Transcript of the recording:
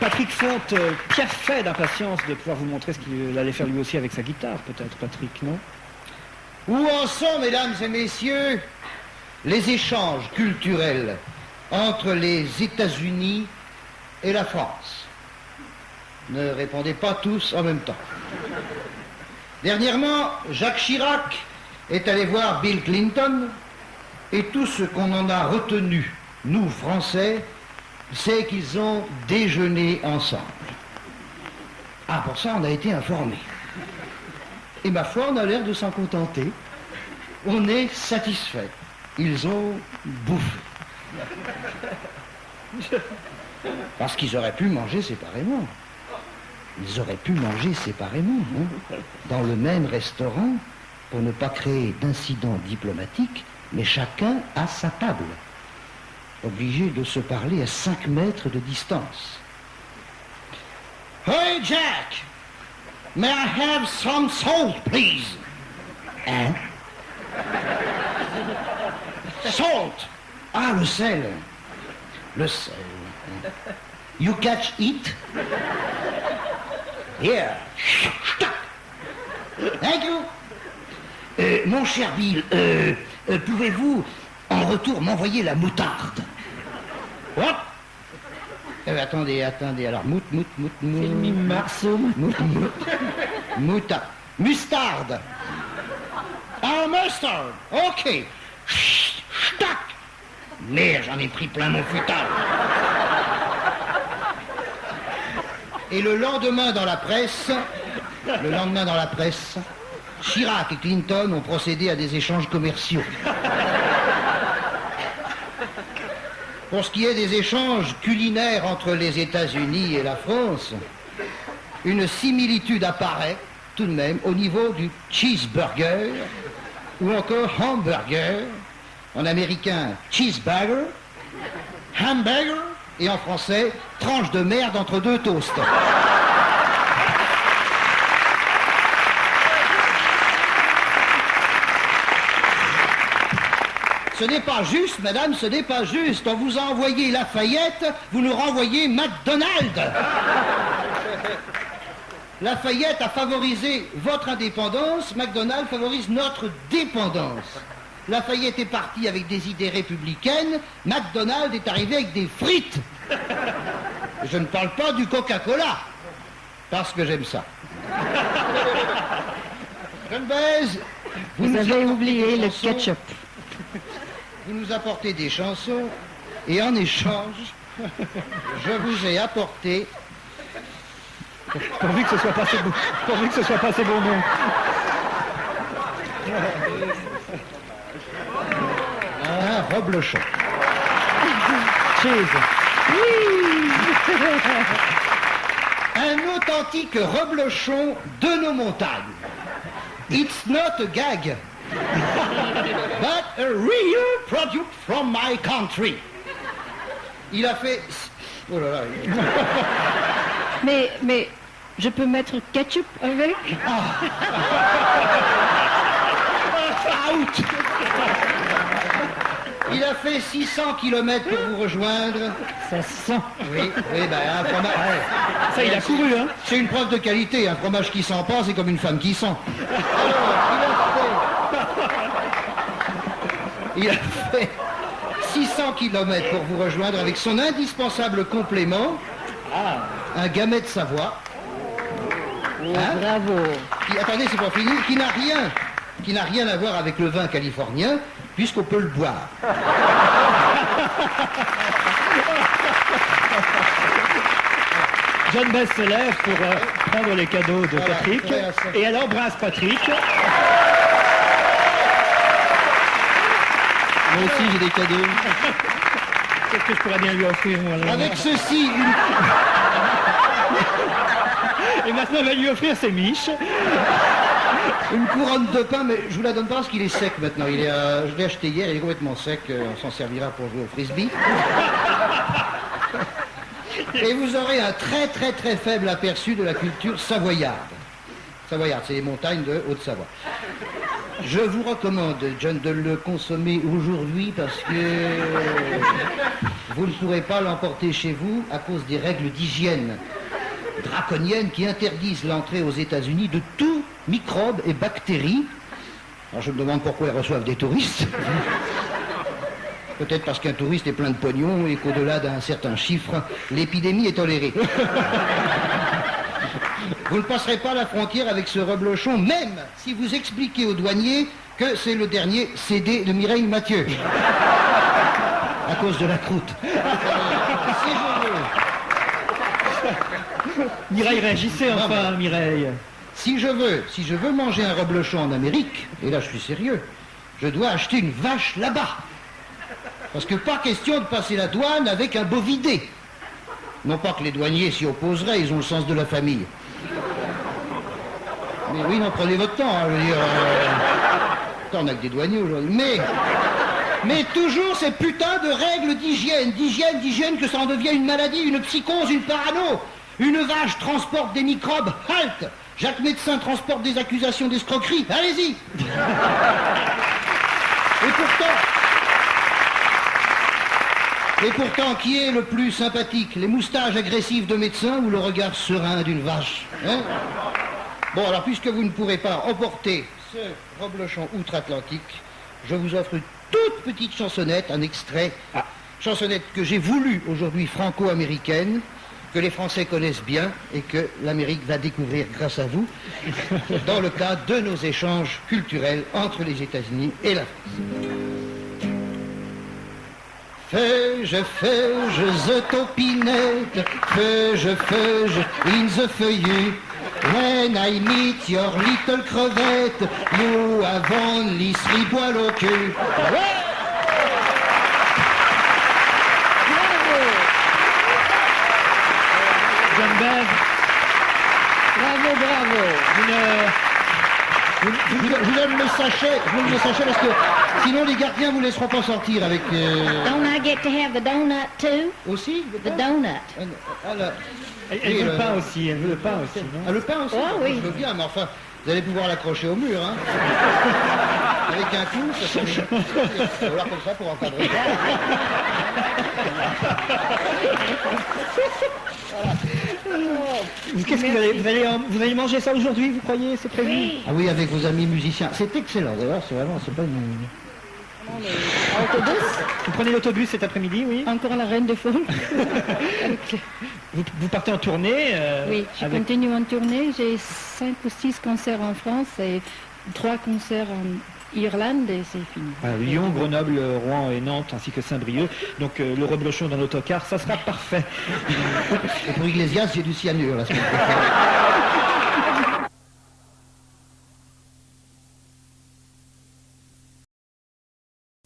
Patrick Fonte piaffait d'impatience de pouvoir vous montrer ce qu'il allait faire lui aussi avec sa guitare, peut-être, Patrick, non? Où en sont, mesdames et messieurs, les échanges culturels entre les États-Unis et la France? Ne répondez pas tous en même temps. Dernièrement, Jacques Chirac est allé voir Bill Clinton, et tout ce qu'on en a retenu, nous, Français, c'est qu'ils ont déjeuné ensemble. Ah, pour ça, on a été informés. Et ma foi, on a l'air de s'en contenter. On est satisfait. Ils ont bouffé. Parce qu'ils auraient pu manger séparément. Ils auraient pu manger séparément, hein, dans le même restaurant, pour ne pas créer d'incidents diplomatiques, mais chacun à sa table, obligé de se parler à 5 mètres de distance. Hey Jack, may I have some salt, please? Hein? Salt. Ah, le sel. Le sel. You catch it? Here. Thank you. Mon cher Bill, pouvez-vous en retour m'envoyer la moutarde? What? Attendez, alors moutarde. Ah, mustard. Ok. Tac. Merde, j'en ai pris plein mon futal. Et le lendemain dans la presse, Chirac et Clinton ont procédé à des échanges commerciaux. Pour ce qui est des échanges culinaires entre les États-Unis et la France, une similitude apparaît tout de même au niveau du cheeseburger ou encore hamburger, en américain cheeseburger, hamburger et en français tranche de merde entre deux toasts. Ce n'est pas juste, madame, ce n'est pas juste. On vous a envoyé Lafayette, vous nous renvoyez McDonald's. Lafayette a favorisé votre indépendance, McDonald's favorise notre dépendance. Lafayette est parti avec des idées républicaines, McDonald's est arrivé avec des frites. Je ne parle pas du Coca-Cola, parce que j'aime ça. Geneviève, vous avez oublié le ketchup. Vous nous apportez des chansons, et en échange, je vous ai apporté... Pourvu que ce soit pas assez bon, pourvu que ce soit pas assez bon nom. Un reblochon. Cheese. Un authentique reblochon de nos montagnes. It's not a gag, but a real product from my country. Il a fait... Oh là là. Mais, je peux mettre ketchup avec? Out. Il a fait 600 km pour vous rejoindre. Ça sent. Oui, ben un fromage... Ouais. Ça, il a couru, hein. C'est une preuve de qualité. Un fromage qui sent pas, c'est comme une femme qui sent. Il a fait 600 km pour vous rejoindre avec son indispensable complément, un Gamay de Savoie. Hein? Bravo. Attendez, c'est pas fini. Qui n'a rien à voir avec le vin californien, puisqu'on peut le boire. John Bess se lève pour prendre les cadeaux de Patrick. Et elle embrasse Patrick. Moi aussi, j'ai des cadeaux. Qu'est-ce que je pourrais bien lui offrir, voilà. Avec ceci, Et maintenant, elle va lui offrir ses miches. une couronne de pain, mais je vous la donne pas parce qu'il est sec maintenant. Je l'ai acheté hier, il est complètement sec. On s'en servira pour jouer au frisbee. Et vous aurez un très très très faible aperçu de la culture savoyarde. Savoyarde, c'est les montagnes de Haute-Savoie. Je vous recommande, John, de le consommer aujourd'hui parce que vous ne pourrez pas l'emporter chez vous à cause des règles d'hygiène draconiennes qui interdisent l'entrée aux États-Unis de tout microbe et bactéries. Alors je me demande pourquoi ils reçoivent des touristes. Peut-être parce qu'un touriste est plein de pognon et qu'au-delà d'un certain chiffre, l'épidémie est tolérée. Vous ne passerez pas la frontière avec ce reblochon, même si vous expliquez aux douaniers que c'est le dernier CD de Mireille Mathieu. À cause de la croûte. Si je veux... Mireille, réagissez Non, enfin, mais- Mireille. Si je veux manger un reblochon en Amérique, et là je suis sérieux, je dois acheter une vache là-bas. Parce que pas question de passer la douane avec un bovidé. Non pas que les douaniers s'y opposeraient, ils ont le sens de la famille. Mais oui, non, prenez votre temps, hein, je veux dire... on a que des douaniers aujourd'hui. Mais toujours ces putains de règles d'hygiène, que ça en devient une maladie, une psychose, une parano. Une vache transporte des microbes, halte. Jacques Médecin transporte des accusations d'escroquerie, allez-y. Et pourtant, qui est le plus sympathique? Les moustaches agressives de médecins ou le regard serein d'une vache, hein? Bon, alors, puisque vous ne pourrez pas emporter ce reblochon outre-Atlantique, je vous offre une toute petite chansonnette, un extrait. Chansonnette que j'ai voulu aujourd'hui franco-américaine, que les Français connaissent bien et que l'Amérique va découvrir grâce à vous, dans le cadre de nos échanges culturels entre les États-Unis et la France. Feuge, the topinette, feuge, in the feuillu. When I meet your little crevette, you have only 3 poils au cul. Ouais. John Bev, Bravo, bravo. Je vous donne le sachet parce que sinon les gardiens vous laisseront pas sortir avec... Don't I get to have the donut too? Aussi The donut. elle veut le pain aussi, elle veut le pain aussi, non? Ah, le pain aussi, Oh, oui. je veux bien, mais enfin, vous allez pouvoir l'accrocher au mur, hein. Avec un clou, ça va falloir comme ça pour encadrer. Qu'est-ce que vous allez manger ça aujourd'hui, vous croyez? C'est prévu? Ah oui, avec vos amis musiciens. C'est excellent, d'ailleurs, c'est pas une... Autobus? Vous prenez l'autobus cet après-midi, oui? Encore la reine de foule? Vous partez en tournée Oui, je avec... continue en tournée. J'ai 5 ou 6 concerts en France et 3 concerts en Irlande et c'est fini. Lyon, Grenoble, Rouen et Nantes, ainsi que Saint-Brieuc. Donc le reblochon dans l'autocar, ça sera parfait. Et pour Iglesias, j'ai du cyanure la semaine prochaine.